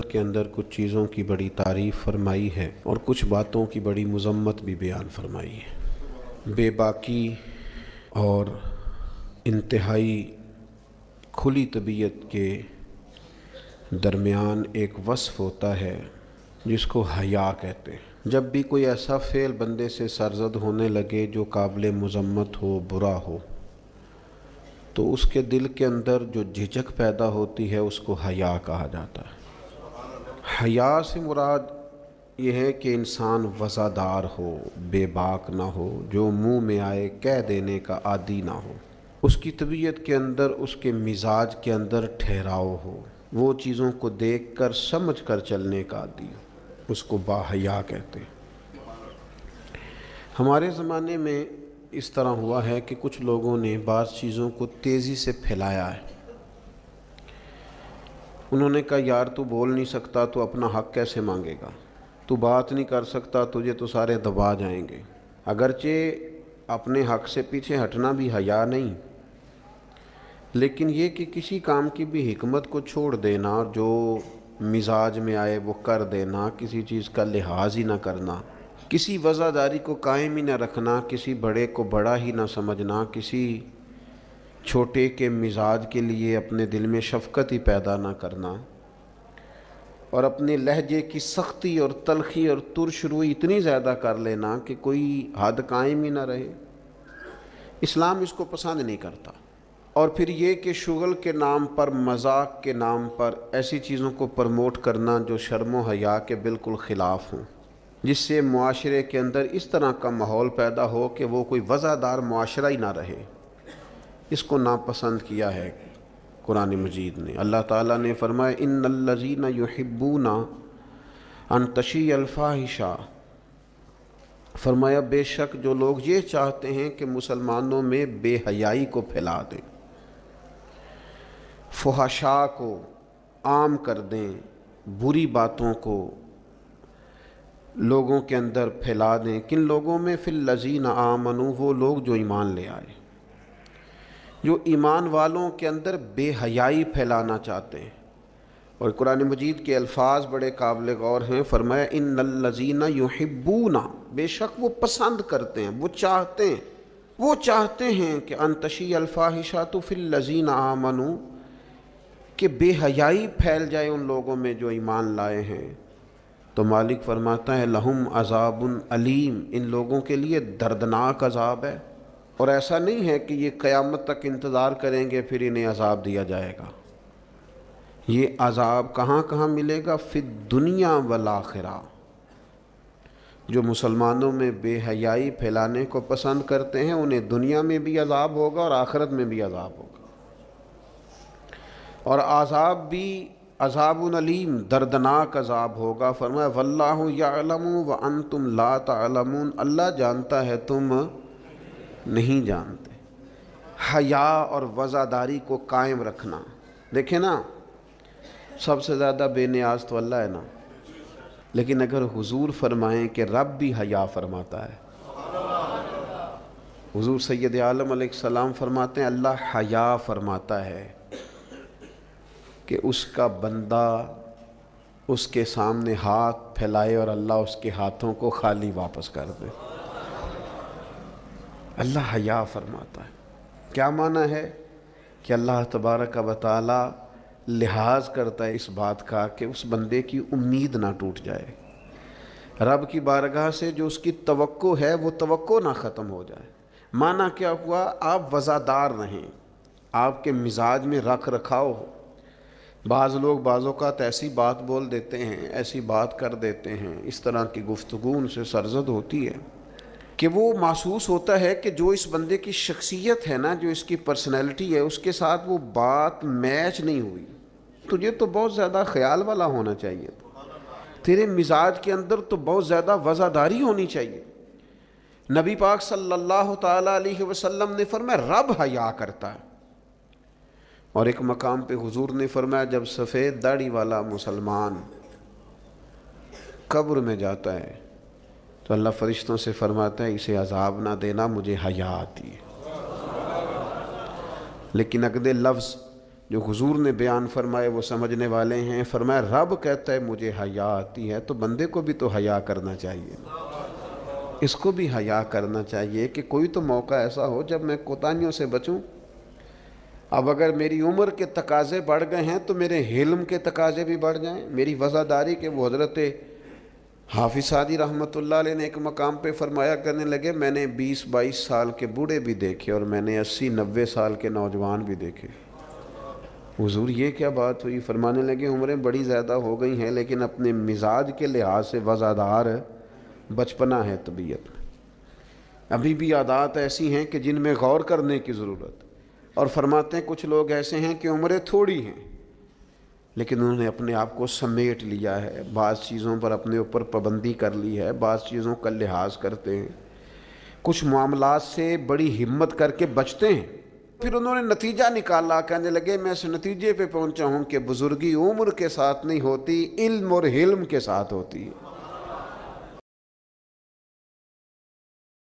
کے اندر کچھ چیزوں کی بڑی تعریف فرمائی ہے اور کچھ باتوں کی بڑی مذمت بھی بیان فرمائی ہے۔ بے باکی اور انتہائی کھلی طبیعت کے درمیان ایک وصف ہوتا ہے جس کو حیا کہتے ہیں۔ جب بھی کوئی ایسا فعل بندے سے سرزد ہونے لگے جو قابل مذمت ہو، برا ہو، تو اس کے دل کے اندر جو جھجک پیدا ہوتی ہے اس کو حیا کہا جاتا ہے۔ حیا سے مراد یہ ہے کہ انسان وزادار ہو، بے باک نہ ہو، جو منہ میں آئے کہہ دینے کا عادی نہ ہو، اس کی طبیعت کے اندر، اس کے مزاج کے اندر ٹھہراؤ ہو، وہ چیزوں کو دیکھ کر سمجھ کر چلنے کا عادی ہو، اس کو باحیا کہتے ہیں۔ ہمارے زمانے میں اس طرح ہوا ہے کہ کچھ لوگوں نے بعض چیزوں کو تیزی سے پھیلایا ہے۔ انہوں نے کہا یار تو بول نہیں سکتا تو اپنا حق کیسے مانگے گا، تو بات نہیں کر سکتا تجھے تو سارے دبا جائیں گے۔ اگرچہ اپنے حق سے پیچھے ہٹنا بھی حیا نہیں، لیکن یہ کہ کسی کام کی بھی حکمت کو چھوڑ دینا، جو مزاج میں آئے وہ کر دینا، کسی چیز کا لحاظ ہی نہ کرنا، کسی وزاداری کو قائم ہی نہ رکھنا، کسی بڑے کو بڑا ہی نہ سمجھنا، کسی چھوٹے کے مزاج کے لیے اپنے دل میں شفقت ہی پیدا نہ کرنا، اور اپنے لہجے کی سختی اور تلخی اور ترش روئی اتنی زیادہ کر لینا کہ کوئی حد قائم ہی نہ رہے۔ اسلام اس کو پسند نہیں کرتا۔ اور پھر یہ کہ شغل کے نام پر، مذاق کے نام پر ایسی چیزوں کو پرموٹ کرنا جو شرم و حیا کے بالکل خلاف ہوں، جس سے معاشرے کے اندر اس طرح کا ماحول پیدا ہو کہ وہ کوئی وزادار معاشرہ ہی نہ رہے، اس کو ناپسند کیا ہے قرآن مجید نے۔ اللہ تعالیٰ نے فرمایا ان الذین یحبون ان تشیع الفاحشہ، فرمایا بے شک جو لوگ یہ چاہتے ہیں کہ مسلمانوں میں بے حیائی کو پھیلا دیں، فحشاء کو عام کر دیں، بری باتوں کو لوگوں کے اندر پھیلا دیں۔ کن لوگوں میں؟ فی الذین آمنوا، وہ لوگ جو ایمان لے آئے، جو ایمان والوں کے اندر بے حیائی پھیلانا چاہتے ہیں۔ اور قرآن مجید کے الفاظ بڑے قابل غور ہیں۔ فرمایا ان الذین یحبون، بے شک وہ پسند کرتے ہیں، وہ چاہتے ہیں کہ ان تشیع الفاحشۃ فی الذین آمنوا، کہ بے حیائی پھیل جائے ان لوگوں میں جو ایمان لائے ہیں۔ تو مالک فرماتا ہے لہم عذاب علیم، ان لوگوں کے لیے دردناک عذاب ہے۔ اور ایسا نہیں ہے کہ یہ قیامت تک انتظار کریں گے پھر انہیں عذاب دیا جائے گا۔ یہ عذاب کہاں کہاں ملے گا؟ فی الدنیا والآخرہ۔ جو مسلمانوں میں بے حیائی پھیلانے کو پسند کرتے ہیں انہیں دنیا میں بھی عذاب ہوگا اور آخرت میں بھی عذاب ہوگا، اور عذاب بھی عذاب علیم، دردناک عذاب ہوگا۔ فرمایا واللہ یعلم وانتم لا تعلمون، اللہ جانتا ہے تم نہیں جانتے۔ حیا اور وزاداری کو قائم رکھنا، دیکھیں نا سب سے زیادہ بے نیاز تو اللہ ہے نا، لیکن اگر حضور فرمائیں کہ رب بھی حیا فرماتا ہے، حضور سید عالم علیہ السلام فرماتے ہیں اللہ حیا فرماتا ہے کہ اس کا بندہ اس کے سامنے ہاتھ پھیلائے اور اللہ اس کے ہاتھوں کو خالی واپس کر دے۔ اللہ حیا فرماتا ہے۔ کیا معنی ہے؟ کہ اللہ تبارک و تعالی لحاظ کرتا ہے اس بات کا کہ اس بندے کی امید نہ ٹوٹ جائے، رب کی بارگاہ سے جو اس کی توقع ہے وہ توقع نہ ختم ہو جائے۔ معنی کیا ہوا؟ آپ وزادار رہیں، آپ کے مزاج میں رکھ رکھاؤ ہو۔ بعض لوگ بعض اوقات ایسی بات بول دیتے ہیں، ایسی بات کر دیتے ہیں، اس طرح کی گفتگو ان سے سرزد ہوتی ہے کہ وہ محسوس ہوتا ہے کہ جو اس بندے کی شخصیت ہے نا، جو اس کی پرسنالٹی ہے، اس کے ساتھ وہ بات میچ نہیں ہوئی۔ تجھے تو بہت زیادہ خیال والا ہونا چاہیے، تیرے مزاج کے اندر تو بہت زیادہ وزاداری ہونی چاہیے۔ نبی پاک صلی اللہ تعالیٰ علیہ وسلم نے فرمایا رب حیا کرتا ہے، اور ایک مقام پہ حضور نے فرمایا جب سفید داڑھی والا مسلمان قبر میں جاتا ہے تو اللہ فرشتوں سے فرماتا ہے اسے عذاب نہ دینا، مجھے حیا آتی ہے۔ لیکن اگلے لفظ جو حضور نے بیان فرمائے وہ سمجھنے والے ہیں۔ فرمایا رب کہتا ہے مجھے حیا آتی ہے، تو بندے کو بھی تو حیا کرنا چاہیے، اس کو بھی حیا کرنا چاہیے کہ کوئی تو موقع ایسا ہو جب میں کوتاہیوں سے بچوں۔ اب اگر میری عمر کے تقاضے بڑھ گئے ہیں تو میرے حلم کے تقاضے بھی بڑھ جائیں، میری وفاداری کے۔ وہ حضرت حافظ سعدی رحمۃ اللہ علیہ نے ایک مقام پہ فرمایا کرنے لگے، میں نے 20-22 سال کے بوڑھے بھی دیکھے اور میں نے 80-90 سال کے نوجوان بھی دیکھے۔ حضور یہ کیا بات ہوئی؟ فرمانے لگے عمریں بڑی زیادہ ہو گئی ہیں لیکن اپنے مزاج کے لحاظ سے وفادار بچپنا ہے طبیعت میں، ابھی بھی عادات ایسی ہیں کہ جن میں غور کرنے کی ضرورت۔ اور فرماتے ہیں کچھ لوگ ایسے ہیں کہ عمریں تھوڑی ہیں لیکن انہوں نے اپنے آپ کو سمیٹ لیا ہے، بعض چیزوں پر اپنے اوپر پابندی کر لی ہے، بعض چیزوں کا لحاظ کرتے ہیں، کچھ معاملات سے بڑی ہمت کر کے بچتے ہیں۔ پھر انہوں نے نتیجہ نکالا، کہنے لگے میں اس نتیجے پہ پہنچا ہوں کہ بزرگی عمر کے ساتھ نہیں ہوتی، علم اور حلم کے ساتھ ہوتی ہے۔